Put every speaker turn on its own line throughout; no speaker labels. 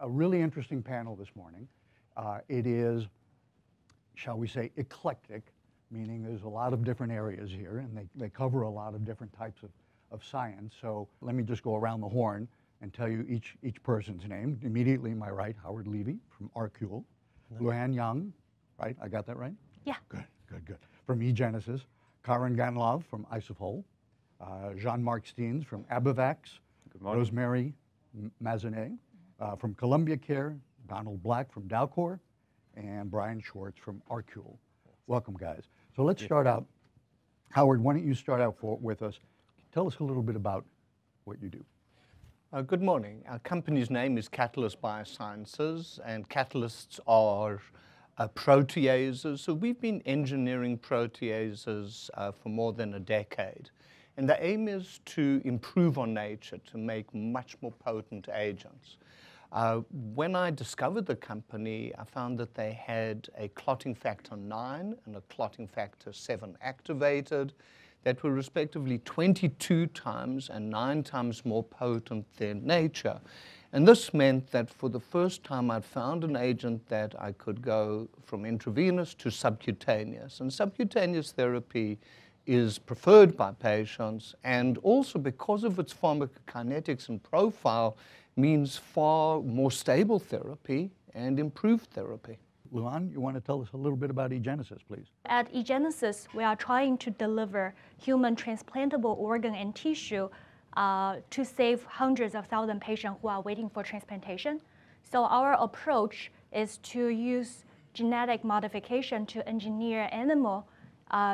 a really interesting panel this morning. It is, shall we say, eclectic, meaning there's a lot of different areas here, and they cover a lot of different types of science. So let me just go around the horn and tell you each person's name. Immediately my right, Howard Levy from Arcule. Luan Yang, right? I got that right?
Yeah.
Good. From eGenesis. Karen Ganlov from Isofol. Jean-Marc Steens from Abivax. Rosemary Mazanet from Columbia Care. Donald Black from Dowcor. And Brian Schwartz from Arcule. Welcome, guys. So let's start out. Howard, why don't you start out with us? Tell us a little bit about what you do.
Good morning. Our company's name is Catalyst Biosciences, and catalysts are proteases. So we've been engineering proteases for more than a decade. And the aim is to improve on nature, to make much more potent agents. When I discovered the company, I found that they had a clotting factor 9 and a clotting factor 7 activated that were respectively 22 times and 9 times more potent than nature. And this meant that for the first time I'd found an agent that I could go from intravenous to subcutaneous. And subcutaneous therapy is preferred by patients, and also because of its pharmacokinetics and profile means far more stable therapy and improved therapy.
Luan, you want to tell us a little bit about eGenesis, please?
At eGenesis, we are trying to deliver human transplantable organ and tissue to save hundreds of thousands patients who are waiting for transplantation. So our approach is to use genetic modification to engineer animal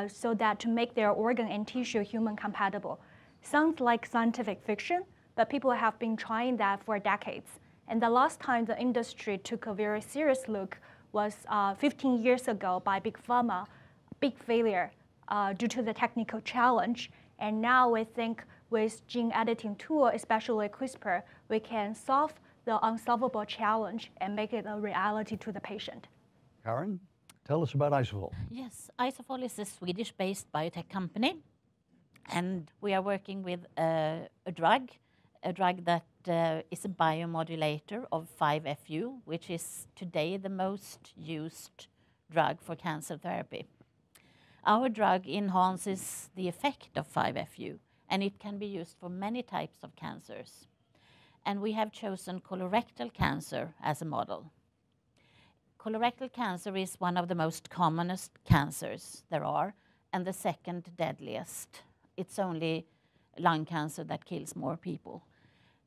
so that to make their organ and tissue human compatible. Sounds like scientific fiction, but people have been trying that for decades. And the last time the industry took a very serious look was 15 years ago by Big Pharma, big failure due to the technical challenge. And now we think with gene editing tool, especially CRISPR, we can solve the unsolvable challenge and make it a reality to the patient.
Karen, tell us about Isofol.
Yes, Isofol is a Swedish-based biotech company, and we are working with a drug that is a biomodulator of 5-FU, which is today the most used drug for cancer therapy. Our drug enhances the effect of 5-FU, and it can be used for many types of cancers. And we have chosen colorectal cancer as a model. Colorectal cancer is one of the most commonest cancers there are, and the second deadliest. It's only lung cancer that kills more people.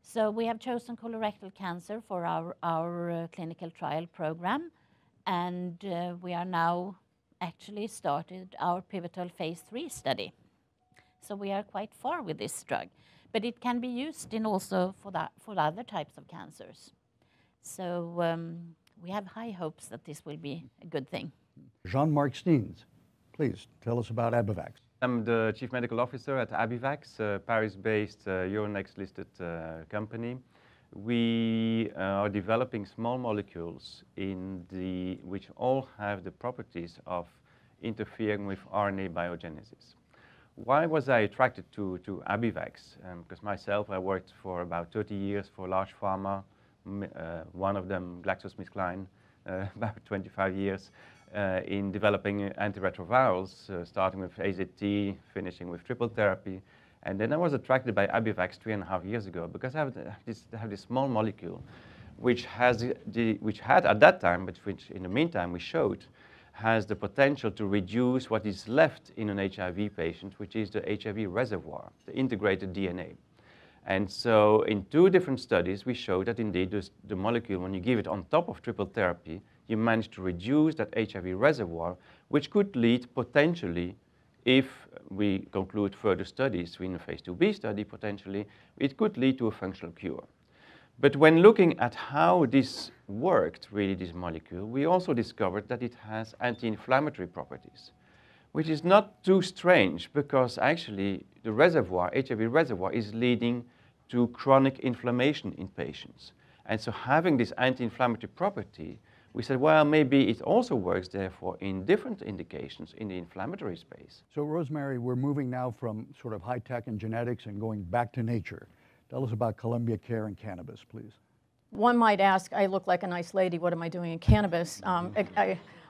So we have chosen colorectal cancer for our clinical trial program, and we are now actually started our pivotal phase 3 study. So we are quite far with this drug, but it can be used in also for other types of cancers. So we have high hopes that this will be a good thing.
Jean-Marc Steens, please tell us about Abivax.
I'm the Chief Medical Officer at Abivax, a Paris-based Euronext-listed company. We are developing small molecules which all have the properties of interfering with RNA biogenesis. Why was I attracted to Abivax? Because myself, I worked for about 30 years for large pharma, one of them GlaxoSmithKline, about 25 years. In developing antiretrovirals, starting with AZT, finishing with triple therapy. And then I was attracted by Abivax 3.5 years ago because I have this small molecule which had at that time, but which in the meantime we showed, has the potential to reduce what is left in an HIV patient, which is the HIV reservoir, the integrated DNA. And so in 2 different studies, we showed that indeed the molecule, when you give it on top of triple therapy, you manage to reduce that HIV reservoir, which could lead potentially, if we conclude further studies in a phase 2b study potentially, it could lead to a functional cure. But when looking at how this worked, really, this molecule, we also discovered that it has anti-inflammatory properties, which is not too strange because actually the reservoir, HIV reservoir, is leading to chronic inflammation in patients. And so having this anti-inflammatory property, we said, well, maybe it also works, therefore, in different indications in the inflammatory space.
So, Rosemary, we're moving now from sort of high-tech and genetics and going back to nature. Tell us about Columbia Care and cannabis, please.
One might ask, I look like a nice lady, what am I doing in cannabis?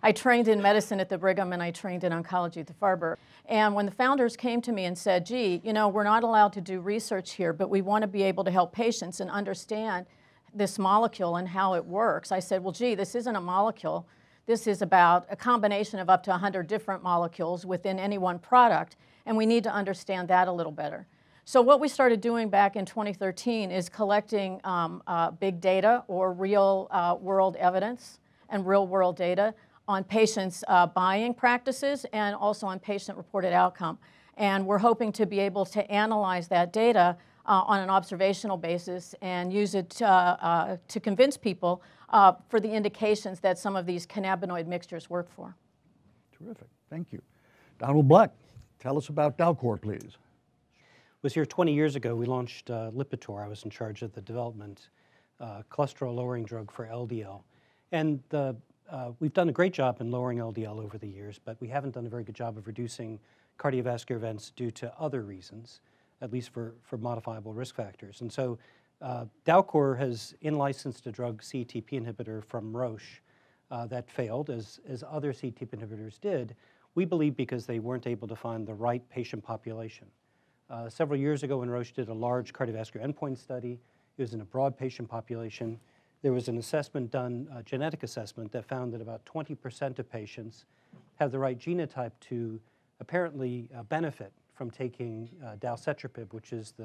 I trained in medicine at the Brigham and I trained in oncology at the Farber. And when the founders came to me and said, gee, you know, we're not allowed to do research here, but we want to be able to help patients and understand this molecule and how it works, I said, well, gee, this isn't a molecule. This is about a combination of up to 100 different molecules within any one product, and we need to understand that a little better. So what we started doing back in 2013 is collecting big data or real world evidence and real world data on patients' buying practices and also on patient-reported outcome. And we're hoping to be able to analyze that data on an observational basis and use it to convince people for the indications that some of these cannabinoid mixtures work for.
Terrific, thank you. Donald Black, tell us about Dalcor, please.
Was here 20 years ago. We launched Lipitor. I was in charge of the development cholesterol-lowering drug for LDL. And we've done a great job in lowering LDL over the years, but we haven't done a very good job of reducing cardiovascular events due to other reasons, at least for modifiable risk factors. And so Dalcor has in-licensed a drug, CETP inhibitor, from Roche that failed, as other CETP inhibitors did, we believe because they weren't able to find the right patient population. Several years ago when Roche did a large cardiovascular endpoint study, it was in a broad patient population. There was an assessment done, a genetic assessment, that found that about 20% of patients have the right genotype to apparently benefit from taking dalcetrapib, which is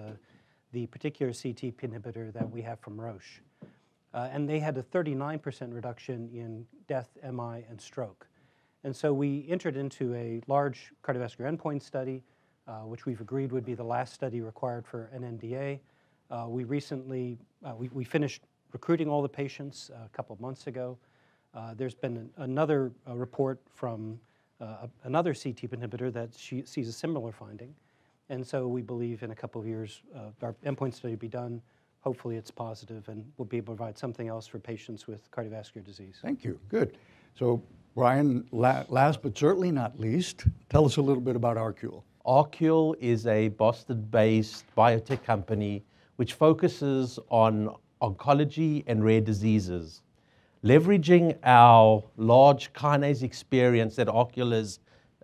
the particular CETP inhibitor that we have from Roche. And they had a 39% reduction in death, MI, and stroke. And so we entered into a large cardiovascular endpoint study, which we've agreed would be the last study required for an NDA. We recently, we finished recruiting all the patients a couple of months ago. There's been another report from another CETP inhibitor that sees a similar finding. And so we believe in a couple of years our endpoint study will be done. Hopefully it's positive and we'll be able to provide something else for patients with cardiovascular disease.
Thank you, good. So Brian, last but certainly not least, tell us a little bit about Arcule.
Arcule is a Boston-based biotech company which focuses on oncology and rare diseases. Leveraging our large kinase experience that Arcule has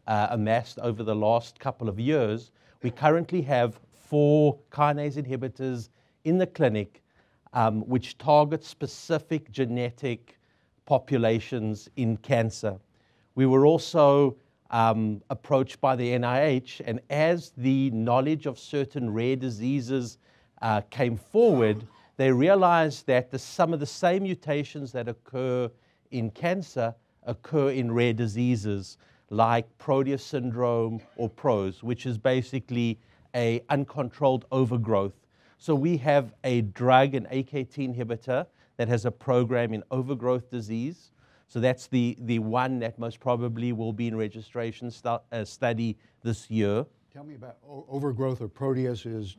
amassed over the last couple of years, we currently have 4 kinase inhibitors in the clinic which target specific genetic populations in cancer. We were also approached by the NIH, and as the knowledge of certain rare diseases came forward, they realized that some of the same mutations that occur in cancer occur in rare diseases like Proteus syndrome or PROS, which is basically an uncontrolled overgrowth. So we have a drug, an AKT inhibitor, that has a program in overgrowth disease. So that's the one that most probably will be in registration study this year.
Tell me about overgrowth, or Proteus is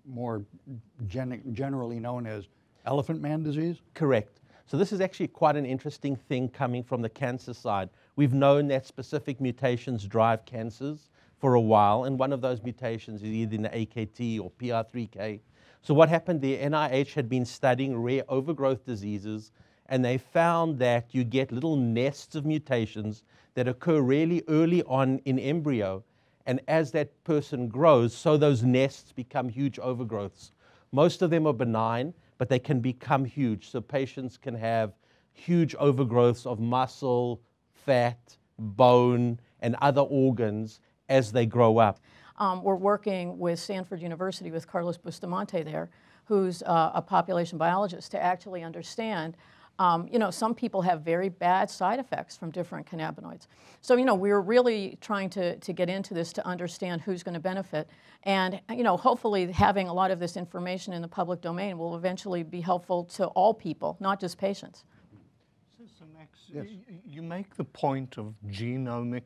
more generally known as elephant man disease?
Correct. So this is actually quite an interesting thing coming from the cancer side. We've known that specific mutations drive cancers for a while, and one of those mutations is either in the AKT or PI3K. So what happened, the NIH had been studying rare overgrowth diseases, and they found that you get little nests of mutations that occur really early on in embryo. And as that person grows, so those nests become huge overgrowths. Most of them are benign, but they can become huge. So patients can have huge overgrowths of muscle, fat, bone, and other organs as they grow up.
We're working with Stanford University with Carlos Bustamante there, who's a population biologist, to actually understand you know, some people have very bad side effects from different cannabinoids. So, you know, we're really trying to get into this to understand who's going to benefit. And, you know, hopefully having a lot of this information in the public domain will eventually be helpful to all people, not just patients.
So Max,
yes.
You make the point of genomic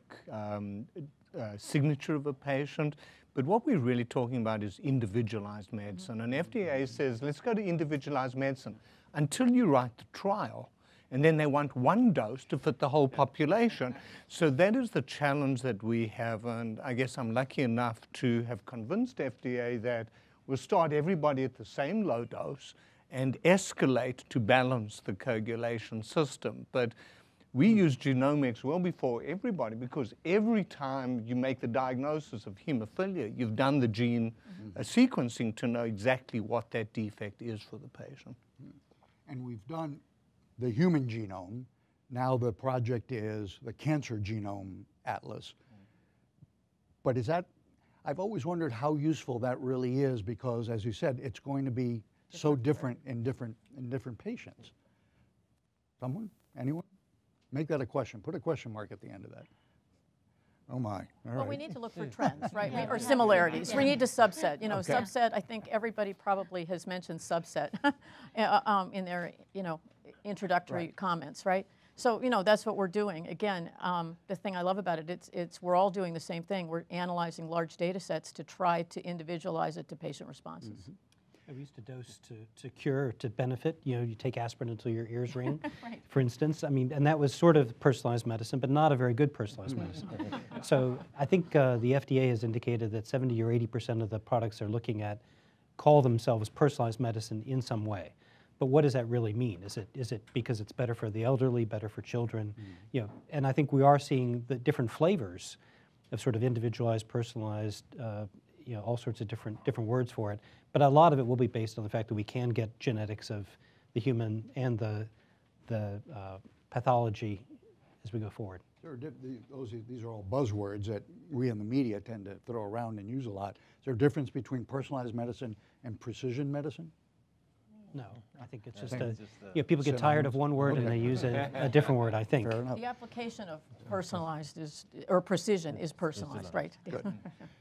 signature of a patient, but what we're really talking about is individualized medicine. And FDA says, let's go to individualized medicine until you write the trial. And then they want one dose to fit the whole population. So that is the challenge that we have. And I guess I'm lucky enough to have convinced FDA that we'll start everybody at the same low dose. and escalate to balance the coagulation system. But we use genomics well before everybody, because every time you make the diagnosis of hemophilia, you've done the gene sequencing to know exactly what that defect is for the patient.
And we've done the human genome. Now the project is the Cancer Genome Atlas. But is that, I've always wondered how useful that really is, because as you said, it's going to be so different in different patients. Someone? Anyone? Make that a question. Put a question mark at the end of that. Oh my, all right.
Well, we need to look for trends, right? Or similarities.
Yeah.
We need to subset. You know,
Okay.
subset, I think everybody probably has mentioned subset in their, you know, introductory comments, right? So, you know, that's what we're doing. Again, the thing I love about it, it's we're all doing the same thing. We're analyzing large data sets to try to individualize it to patient responses.
We used to dose to cure, to benefit. You know, you take aspirin until your ears ring,
Right.
for instance. I mean, and that was sort of personalized medicine, but not a very good personalized medicine. So I think the FDA has indicated that 70 or 80% of the products they're looking at call themselves personalized medicine in some way. But what does that really mean? Is it because it's better for the elderly, better for children? You know, and I think we are seeing the different flavors of sort of individualized, personalized, you know, all sorts of different words for it. But a lot of it will be based on the fact that we can get genetics of the human and the pathology as we go forward.
These are all buzzwords that we in the media tend to throw around and use a lot. Is there a difference between personalized medicine and precision medicine?
No, I think it's just
Same.
you know, people get tired of one word and they use a different word, I think.
Fair enough.
The application of personalized is, or precision is personalized, right?
Good.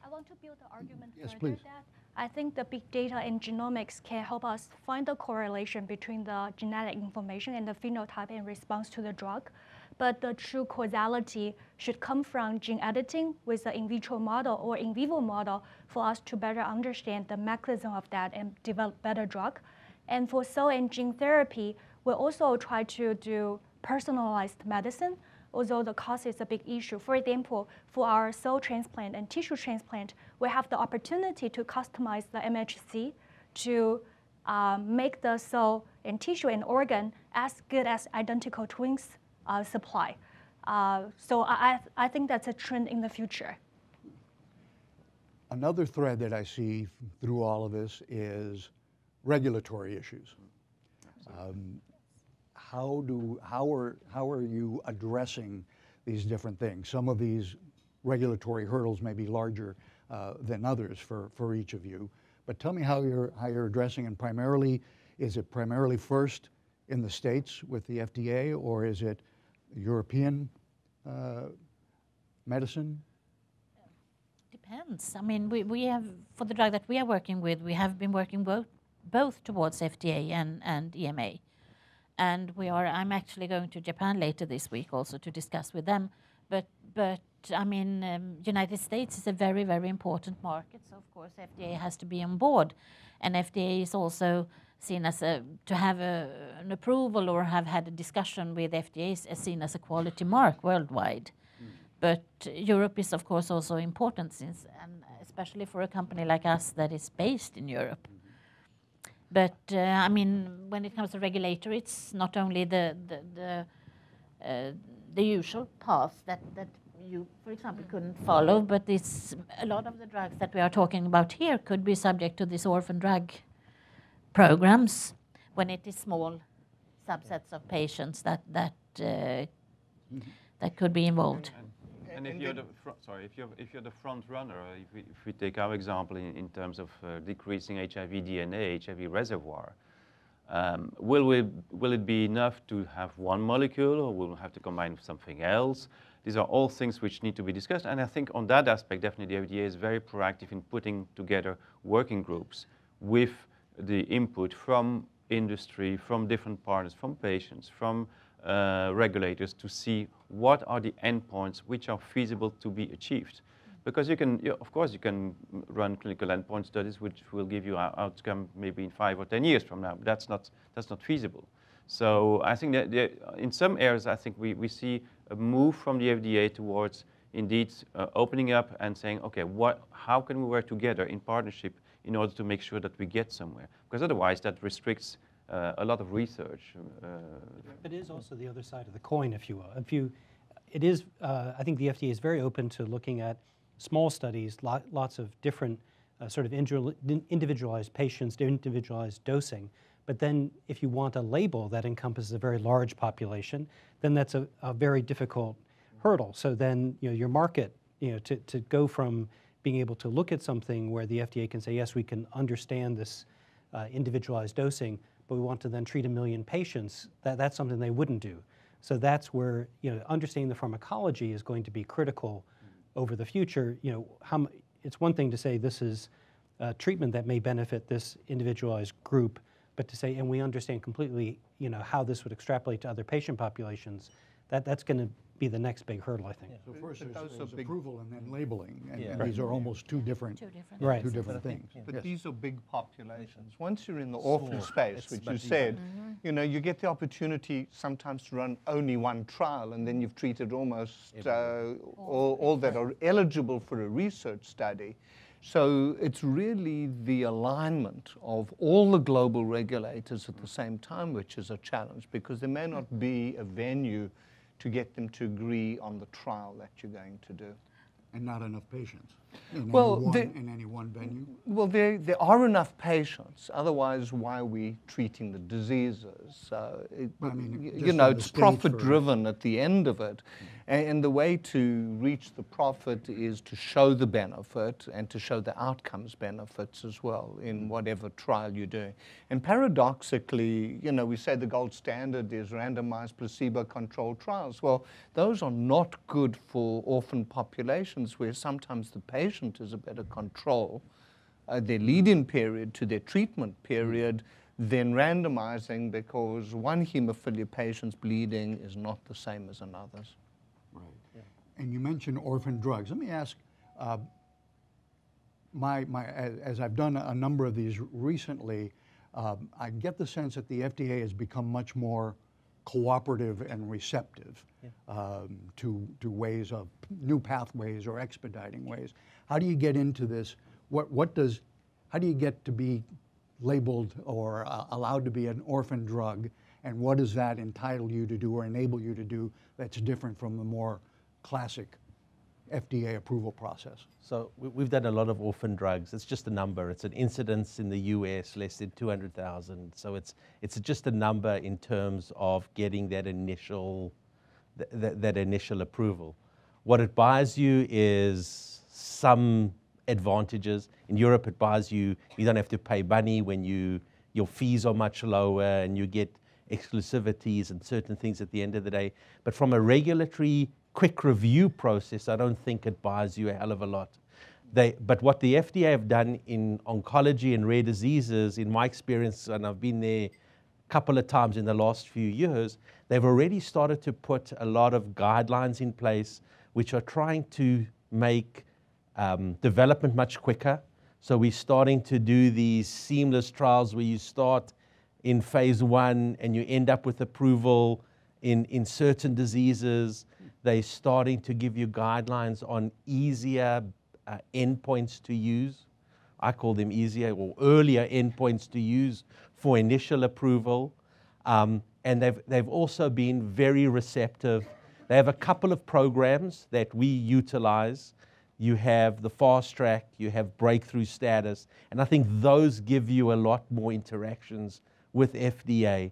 I want to build the argument
Yes,
further
please.
that I think the big data and genomics can help us find the correlation between the genetic information and the phenotype in response to the drug. But the true causality should come from gene editing with the in vitro model or in vivo model for us to better understand the mechanism of that and develop better drug. And for cell and gene therapy, we also try to do personalized medicine, although the cost is a big issue. For example, for our cell transplant and tissue transplant, we have the opportunity to customize the MHC to make the cell and tissue and organ as good as identical twins supply. So I think that's a trend in the future.
Another thread that I see through all of this is regulatory issues. How are you addressing these different things? Some of these regulatory hurdles may be larger than others for each of you. But tell me how you're addressing, and primarily, is it primarily first in the States with the FDA, or is it European medicine?
Depends. I mean, we have, for the drug that we are working with, we have been working both towards FDA and EMA. And I'm actually going to Japan later this week also to discuss with them. But I mean, United States is a very, very important market, so of course FDA has to be on board. And FDA is also seen as to have an approval or have had a discussion with FDA is seen as a quality mark worldwide. But Europe is of course also important, since, and especially for a company like us that is based in Europe. But I mean, when it comes to regulator, it's not only the usual path that you, for example, couldn't follow, but it's a lot of the drugs that we are talking about here could be subject to these orphan drug programs when it is small subsets of patients that could be involved.
And if you're the front runner, if we take our example in terms of decreasing HIV DNA, HIV reservoir, will it be enough to have one molecule, or will we have to combine with something else? These are all things which need to be discussed, and I think on that aspect, definitely the FDA is very proactive in putting together working groups with the input from industry, from different partners, from patients, from regulators, to see what are the endpoints which are feasible to be achieved. Because of course you can run clinical endpoint studies which will give you an outcome maybe in 5 or 10 years from now, but that's not feasible. So I think that in some areas I think we see a move from the FDA towards indeed opening up and saying, okay, how can we work together in partnership in order to make sure that we get somewhere? Because otherwise that restricts a lot of research.
It is also the other side of the coin, if you will. It is, I think the FDA is very open to looking at small studies, lots of different sort of individualized patients, individualized dosing. But then if you want a label that encompasses a very large population, then that's a very difficult hurdle. So then your market, to go from being able to look at something where the FDA can say, yes, we can understand this individualized dosing, but we want to then treat 1 million patients, that's something they wouldn't do. So that's where understanding the pharmacology is going to be critical over the future. It's one thing to say this is a treatment that may benefit this individualized group, but to say, and we understand completely, how this would extrapolate to other patient populations, that's going to be the next big hurdle, I think.
So first there's approval and then labeling, and
Yeah.
these are almost two different
Right.
things.
But
Yes.
these are big populations. Once you're in the orphan space, which you said, you get the opportunity sometimes to run only one trial, and then you've treated almost all that are eligible for a research study. So it's really the alignment of all the global regulators at the same time, which is a challenge, because there may not be a venue to get them to agree on the trial that you're going to do.
And not enough patients in any one venue?
Well, there are enough patients. Otherwise, why are we treating the diseases? It's profit-driven at the end of it. And the way to reach the profit is to show the benefit and to show the outcomes benefits as well in whatever trial you're doing. And paradoxically, we say the gold standard is randomized placebo-controlled trials. Well, those are not good for orphan populations where sometimes the patient is a better control, their lead-in period to their treatment period, than randomizing, because one hemophilia patient's bleeding is not the same as another's.
Right. Yeah. And you mentioned orphan drugs. Let me ask, as I've done a number of these recently, I get the sense that the FDA has become much more cooperative and receptive to ways of new pathways or expediting ways. How do you get into this? How do you get to be labeled or allowed to be an orphan drug, and what does that entitle you to do or enable you to do that's different from the more classic FDA approval process?
So we've done a lot of orphan drugs. It's just a number. It's an incidence in the US, less than 200,000. So it's just a number in terms of getting that initial approval. What it buys you is some advantages. In Europe, it buys you don't have to pay money when your fees are much lower, and you get exclusivities and certain things at the end of the day. But from a regulatory quick review process, I don't think it buys you a hell of a lot. But what the FDA have done in oncology and rare diseases, in my experience, and I've been there a couple of times in the last few years, they've already started to put a lot of guidelines in place which are trying to make development much quicker. So we're starting to do these seamless trials where you start in phase 1 and you end up with approval in certain diseases. They're starting to give you guidelines on easier endpoints to use. I call them easier or earlier endpoints to use for initial approval. And they've also been very receptive. They have a couple of programs that we utilize. You have the fast track, you have breakthrough status, and I think those give you a lot more interactions with FDA.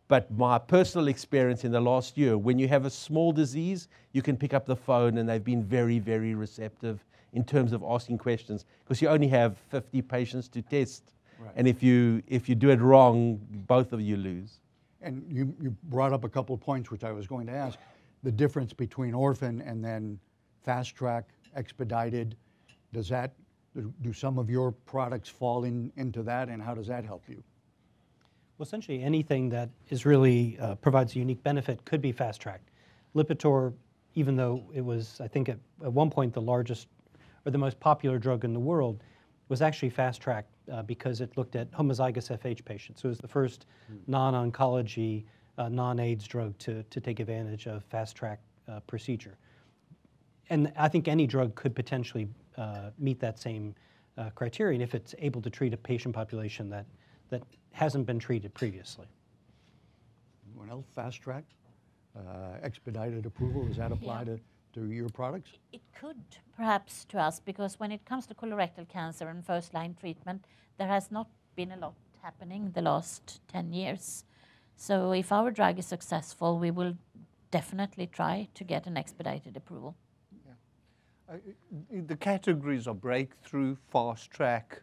But my personal experience in the last year, when you have a small disease, you can pick up the phone, and they've been very, very receptive in terms of asking questions, because you only have 50 patients to test. Right. And if you do it wrong, both of you lose.
And you brought up a couple of points which I was going to ask. The difference between orphan and then fast track, expedited, do some of your products fall into that, and how does that help you?
Well, essentially anything that is really provides a unique benefit could be fast tracked. Lipitor, even though it was, I think at one point the largest or the most popular drug in the world, was actually fast tracked because it looked at homozygous FH patients. So it was the first non-oncology, non-AIDS drug to take advantage of fast track procedure. And I think any drug could potentially meet that same criterion if it's able to treat a patient population that that hasn't been treated previously.
Anyone else? Fast track, expedited approval, does that apply to your products?
It could perhaps to us, because when it comes to colorectal cancer and first-line treatment, there has not been a lot happening the last 10 years. So if our drug is successful, we will definitely try to get an expedited approval.
The categories are breakthrough, fast track,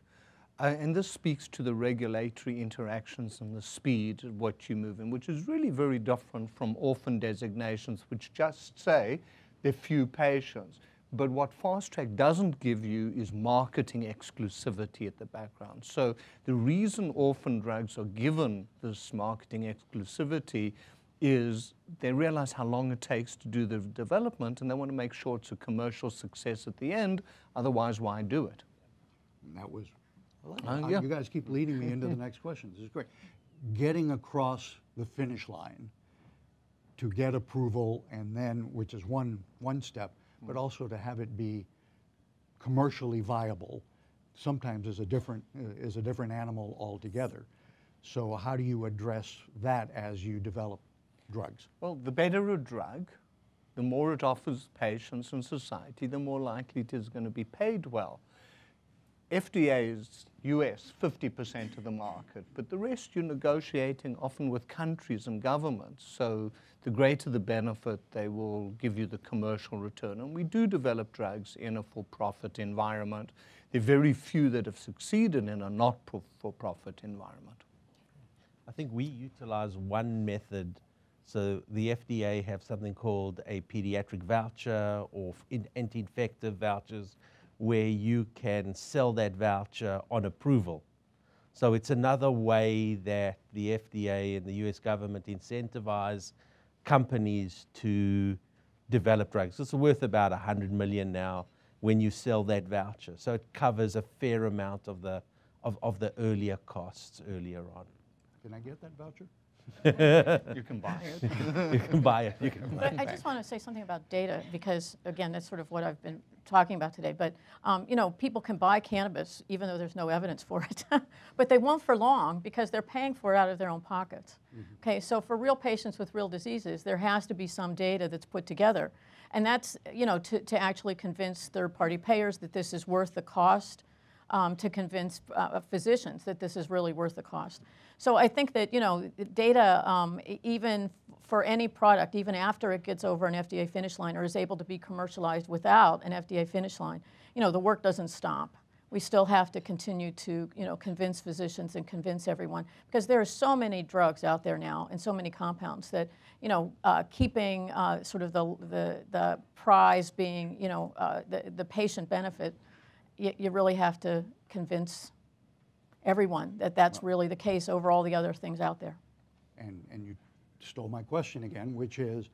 and this speaks to the regulatory interactions and the speed at what you move in, which is really very different from orphan designations, which just say there are few patients. But what fast track doesn't give you is marketing exclusivity at the background. So the reason orphan drugs are given this marketing exclusivity is they realize how long it takes to do the development, and they want to make sure it's a commercial success at the end. Otherwise, why do it?
And that was, you guys keep leading me into the next question. This is great. Getting across the finish line to get approval, and then, which is one step, but also to have it be commercially viable, sometimes is a different animal altogether. So how do you address that as you develop drugs?
Well, the better a drug, the more it offers patients and society, the more likely it is going to be paid well. FDA's US, 50% of the market, but the rest you're negotiating often with countries and governments. So the greater the benefit, they will give you the commercial return. And we do develop drugs in a for-profit environment. There are very few that have succeeded in a not for-profit environment.
I think we utilize one method. So the FDA have something called a pediatric voucher or anti-infective vouchers, where you can sell that voucher on approval. So it's another way that the FDA and the US government incentivize companies to develop drugs. It's worth about $100 million now when you sell that voucher. So it covers a fair amount of the earlier costs earlier on.
Can I get that voucher?
You can buy it.
You can buy it. You can buy it.
But I just want to say something about data, because again, that's sort of what I've been talking about today. But you know, people can buy cannabis even though there's no evidence for it, but they won't for long because they're paying for it out of their own pockets. Okay, so for real patients with real diseases, there has to be some data that's put together, and that's, you know, to actually convince third-party payers that this is worth the cost, to convince physicians that this is really worth the cost. So I think that, you know, data, even for any product, even after it gets over an FDA finish line or is able to be commercialized without an FDA finish line, you know, the work doesn't stop. We still have to continue to, you know, convince physicians and convince everyone, because there are so many drugs out there now and so many compounds that, you know, keeping sort of the prize being, you know, the patient benefit, you really have to convince everyone that that's really the case over all the other things out there.
And you stole my question again, which is,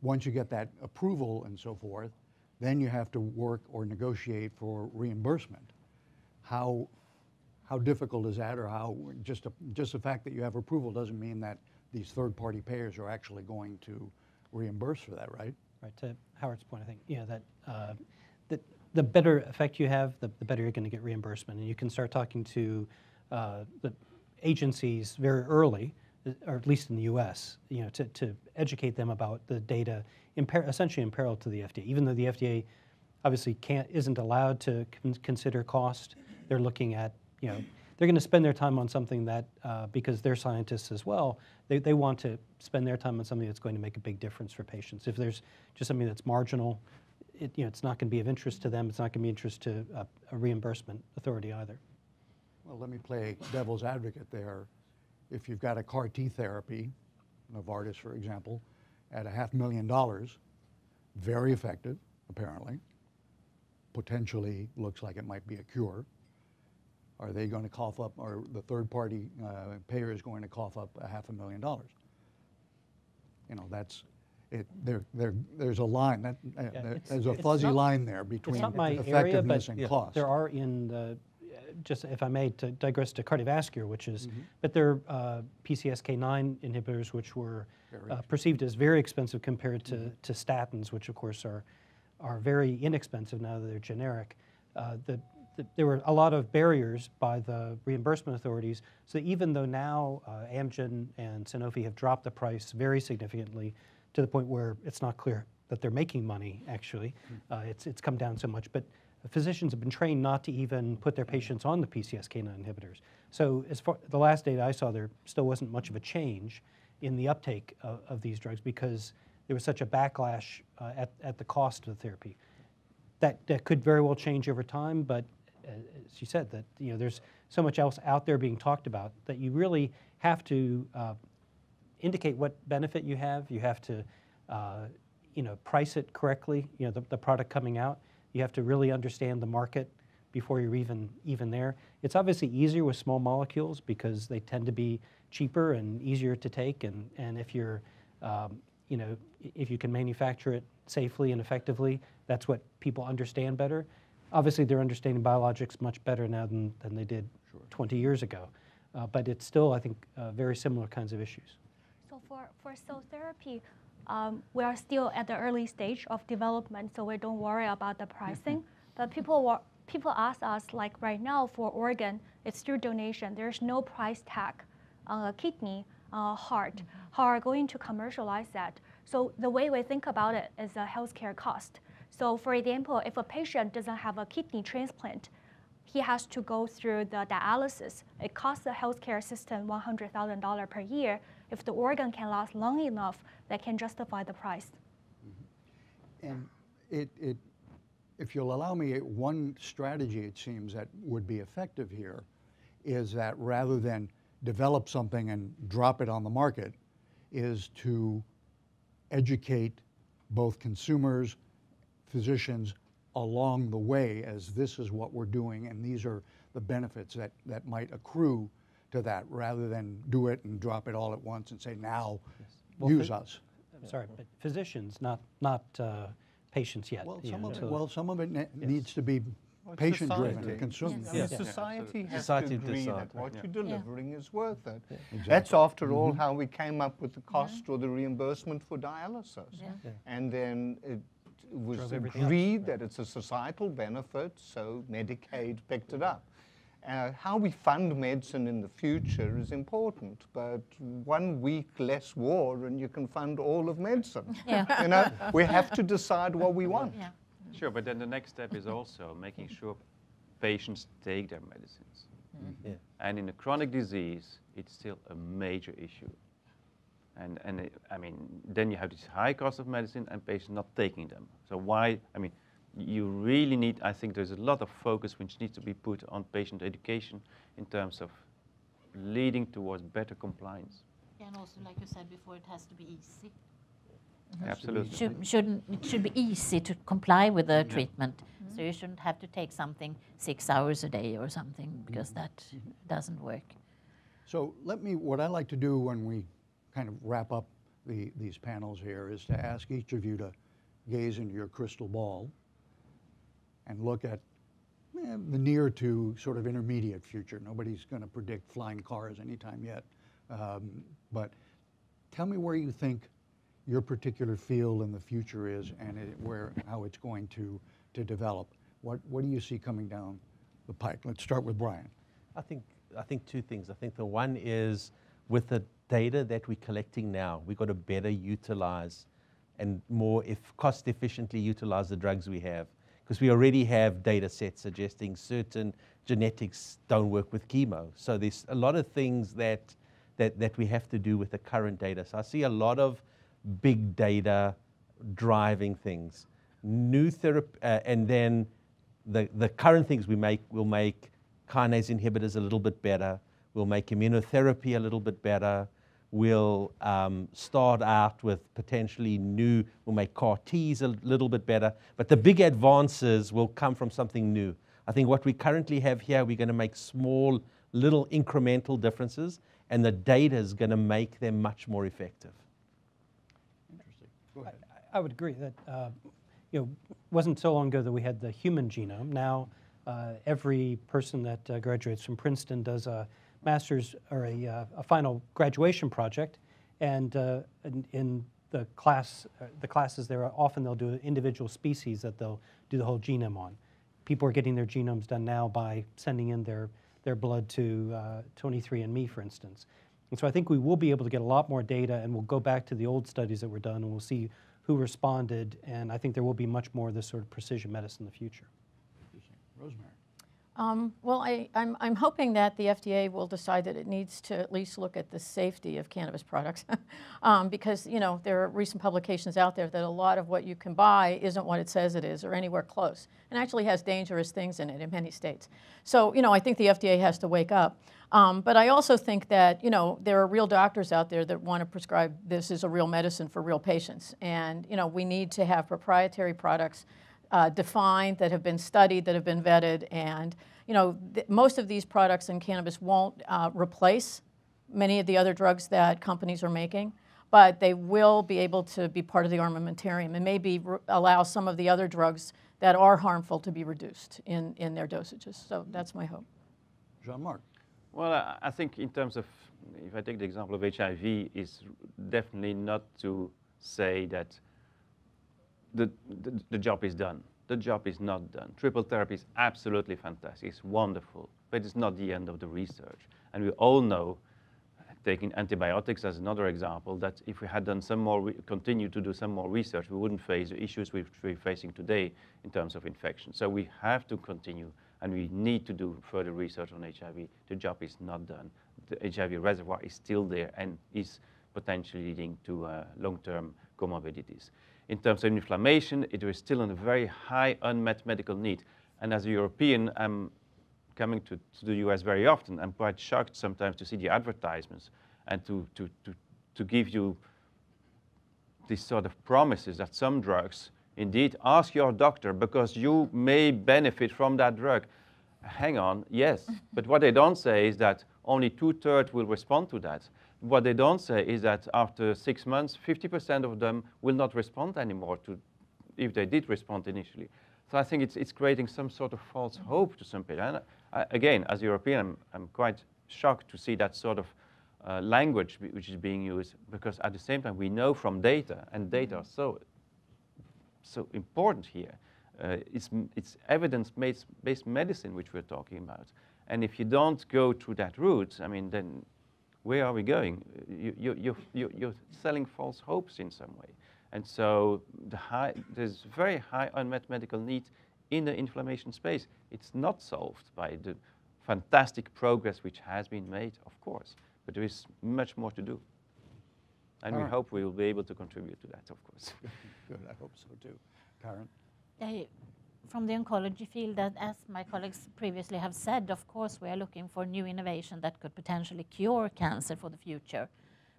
once you get that approval and so forth, then you have to work or negotiate for reimbursement. How difficult is that, or how just the fact that you have approval doesn't mean that these third-party payers are actually going to reimburse for that, right?
Right. To Howard's point, I think, you know, that the better effect you have, the better you're going to get reimbursement, and you can start talking to the agencies very early, or at least in the U.S., you know, to educate them about the data, essentially in parallel to the FDA. Even though the FDA obviously isn't allowed to consider cost, they're looking at, you know, they're going to spend their time on something that, because they're scientists as well, they want to spend their time on something that's going to make a big difference for patients. If there's just something that's marginal, you know, it's not going to be of interest to them. It's not going to be of interest to a reimbursement authority either.
Well, let me play devil's advocate there. If you've got a CAR T therapy, Novartis, for example, at $500,000, very effective, apparently, potentially looks like it might be a cure, are they going to cough up, or the third-party payer is going to cough up $500,000? You know, that's it. There's a line that there's a fuzzy line there between effectiveness and cost.
There are in the, just if I may, to digress to cardiovascular, which is, but there are PCSK9 inhibitors which were perceived as very expensive compared to statins, which of course are very inexpensive now that they're generic. The there were a lot of barriers by the reimbursement authorities. So even though now Amgen and Sanofi have dropped the price very significantly to the point where it's not clear that they're making money, actually, it's come down so much. But physicians have been trained not to even put their patients on the PCSK9 inhibitors. So as far the last data I saw, there still wasn't much of a change in the uptake of these drugs because there was such a backlash at the cost of the therapy. That could very well change over time, but as you said, that there's so much else out there being talked about that you really have to indicate what benefit you have. You have to price it correctly. The product coming out. You have to really understand the market before you're even there. It's obviously easier with small molecules because they tend to be cheaper and easier to take. And if you're if you can manufacture it safely and effectively, that's what people understand better. Obviously, they're understanding biologics much better now than they did 20 years ago. But it's still, I think, very similar kinds of issues.
So for cell therapy, we are still at the early stage of development, so we don't worry about the pricing. But people ask us, like right now for organ, it's through donation. There's no price tag on a kidney, heart. How are we going to commercialize that? So the way we think about it is a healthcare cost. So for example, if a patient doesn't have a kidney transplant, he has to go through the dialysis. It costs the healthcare system $100,000 per year. If the organ can last long enough, that can justify the price.
And if you'll allow me, one strategy it seems that would be effective here is that rather than develop something and drop it on the market, is to educate both consumers, physicians along the way as this is what we're doing and these are the benefits that might accrue to that, rather than do it and drop it all at once and say, now use us.
I'm sorry, but physicians, not patients yet.
Well, some of it needs to be patient-driven, consumer.
Yes. Society has to agree that what you're delivering is worth it. Exactly. That's, after all, how we came up with the cost or the reimbursement for dialysis. And then it was agreed that it's a societal benefit, so Medicaid picked it up. How we fund medicine in the future is important, but 1 week less war and you can fund all of medicine. We have to decide what we want.
Sure, but then the next step is also making sure patients take their medicines. And in a chronic disease, it's still a major issue. And I mean, then you have this high cost of medicine and patients not taking them. So why, I mean, you really need, I think there's a lot of focus which needs to be put on patient education in terms of leading towards better compliance.
And also, like you said before, it has to be easy.
Absolutely.
It should be easy to comply with the treatment. So you shouldn't have to take something 6 hours a day or something, because that doesn't work.
So what I like to do when we kind of wrap up these panels here is to ask each of you to gaze into your crystal ball and look at the near to sort of intermediate future. Nobody's going to predict flying cars anytime yet. But tell me where you think your particular field in the future is and how it's going to develop. What do you see coming down the pike? Let's start with Brian.
I think two things. I think the one is with the data that we're collecting now, we've got to better utilize and more cost efficiently utilize the drugs we have. Because we already have data sets suggesting certain genetics don't work with chemo. So there's a lot of things that we have to do with the current data. So I see a lot of big data driving things. New therapy, and then the current things will make kinase inhibitors a little bit better. We'll make immunotherapy a little bit better. We'll start out with potentially we'll make CAR Ts a little bit better, but the big advances will come from something new. I think what we currently have here, we're going to make small, little incremental differences, and the data is going to make them much more effective.
Interesting. Go ahead.
I would agree that it wasn't so long ago that we had the human genome. Now every person that graduates from Princeton does a master's or a final graduation project, and in the classes there, often they'll do individual species that they'll do the whole genome on. people are getting their genomes done now by sending in their blood to 23andMe, for instance. And so I think we will be able to get a lot more data, and we'll go back to the old studies that were done, and we'll see who responded, and I think there will be much more of this sort of precision medicine in the future.
Rosemary.
Well, I'm hoping that the FDA will decide that it needs to at least look at the safety of cannabis products because, you know, there are recent publications out there that a lot of what you can buy isn't what it says it is or anywhere close and actually has dangerous things in it in many states. So, you know, I think the FDA has to wake up. But I also think that, you know, there are real doctors out there that want to prescribe this as a real medicine for real patients. And, you know, we need to have proprietary products defined, that have been studied, that have been vetted, and you know most of these products in cannabis won't replace many of the other drugs that companies are making, but they will be able to be part of the armamentarium and maybe allow some of the other drugs that are harmful to be reduced in their dosages. So that's my hope.
Jean-Marc.
Well, I think in terms of, if I take the example of HIV, is definitely not to say that the job is done. The job is not done. Triple therapy is absolutely fantastic. It's wonderful, but it's not the end of the research. And we all know, taking antibiotics as another example, that if we had done some more, continue to do some more research, we wouldn't face the issues we're facing today in terms of infection. So we have to continue, and we need to do further research on HIV. The job is not done. The HIV reservoir is still there and is potentially leading to long-term comorbidities. In terms of inflammation, it is still a very high unmet medical need. And as a European, I'm coming to the US very often. I'm quite shocked sometimes to see the advertisements and to give you these sort of promises that some drugs, indeed, ask your doctor because you may benefit from that drug. Hang on, yes. But what they don't say is that only 2/3 will respond to that. What they don't say is that after 6 months, 50% of them will not respond anymore to, if they did respond initially. So I think it's creating some sort of false hope to some people. And again, as a European, I'm quite shocked to see that sort of language which is being used, because at the same time we know from data, and data are so important here. It's evidence-based medicine which we're talking about. And if you don't go through that route, I mean, then where are we going? You're selling false hopes in some way. And so there's very high unmet medical need in the inflammation space. It's not solved by the fantastic progress which has been made, of course, but there is much more to do. And we hope we will be able to contribute to that, of course.
Good, I hope so too. Karen?
From the oncology field, that as my colleagues previously have said, of course, we are looking for new innovation that could potentially cure cancer for the future.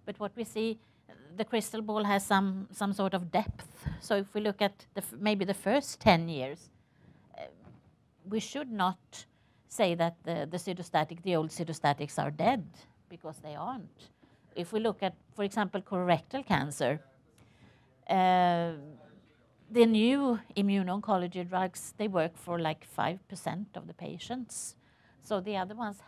But what we see, the crystal ball has some sort of depth. So if we look at maybe the first 10 years, we should not say that the old cytostatics are dead, because they aren't. If we look at, for example, colorectal cancer, the new immuno-oncology drugs, they work for like 5% of the patients. So the other ones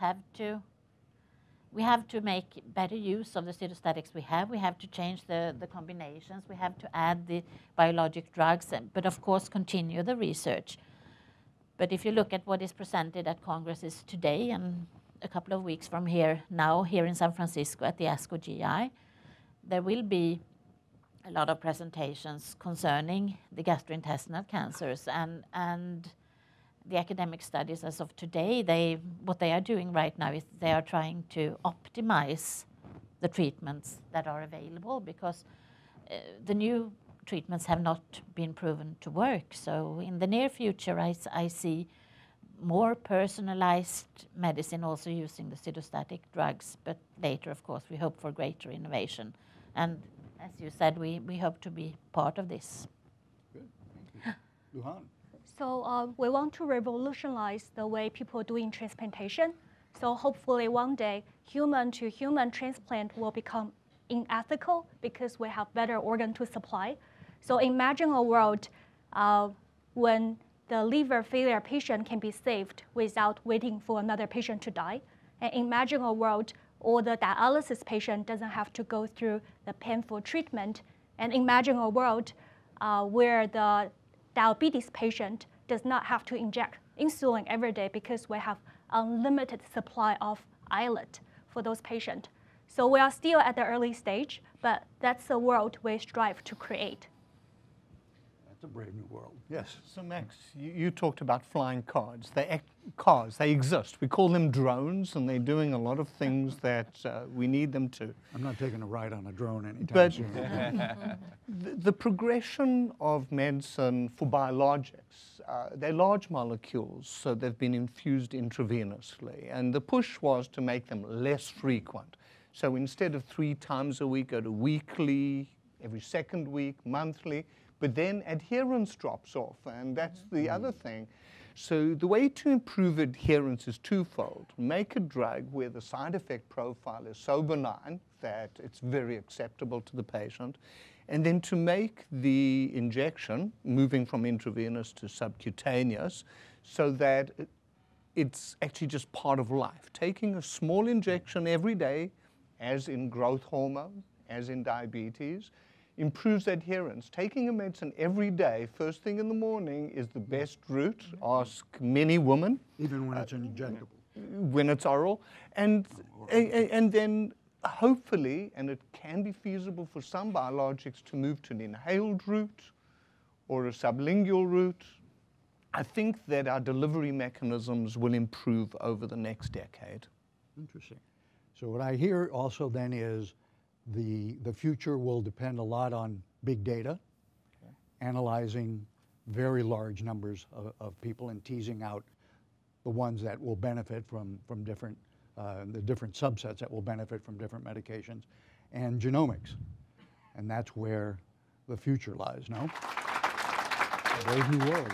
we have to make better use of the cytostatics we have. We have to change the combinations. We have to add the biologic drugs, but of course continue the research. But if you look at what is presented at congresses today and a couple of weeks from here in San Francisco at the ASCO GI, there will be a lot of presentations concerning the gastrointestinal cancers, and the academic studies as of today, what they are doing right now is they are trying to optimize the treatments that are available, because the new treatments have not been proven to work. So in the near future, I see more personalized medicine also using the cytostatic drugs, but later, of course, we hope for greater innovation. And as you said, we hope to be part of this.
Good, thank you. Luhan?
So we want to revolutionize the way people are doing transplantation. So hopefully one day, human-to-human transplant will become unethical because we have better organ to supply. So imagine a world when the liver failure patient can be saved without waiting for another patient to die. And imagine a world or the dialysis patient doesn't have to go through the painful treatment. And imagine a world where the diabetes patient does not have to inject insulin every day because we have unlimited supply of islet for those patients. So we are still at the early stage, but that's the world we strive to create.
That's a brave new world. Yes.
So Max, you talked about flying cars. They exist. We call them drones, and they're doing a lot of things that we need them to.
I'm not taking a ride on a drone anytime
But
soon.
the progression of medicine for biologics, they're large molecules, so they've been infused intravenously. And the push was to make them less frequent. So instead of 3 times a week, go to weekly, every second week, monthly. But then adherence drops off, and that's the other thing. So the way to improve adherence is twofold. Make a drug where the side effect profile is so benign that it's very acceptable to the patient, and then to make the injection, moving from intravenous to subcutaneous, so that it's actually just part of life. Taking a small injection every day, as in growth hormone, as in diabetes, improves adherence. Taking a medicine every day, first thing in the morning, is the best route. Ask many women.
Even when it's injectable.
When it's oral. And then hopefully, and it can be feasible for some biologics to move to an inhaled route or a sublingual route. I think that our delivery mechanisms will improve over the next decade.
Interesting. So what I hear also then is the future will depend a lot on big data, analyzing very large numbers of people and teasing out the ones that will benefit from different, the different subsets that will benefit from different medications, and genomics. And that's where the future lies, no? A brave new world.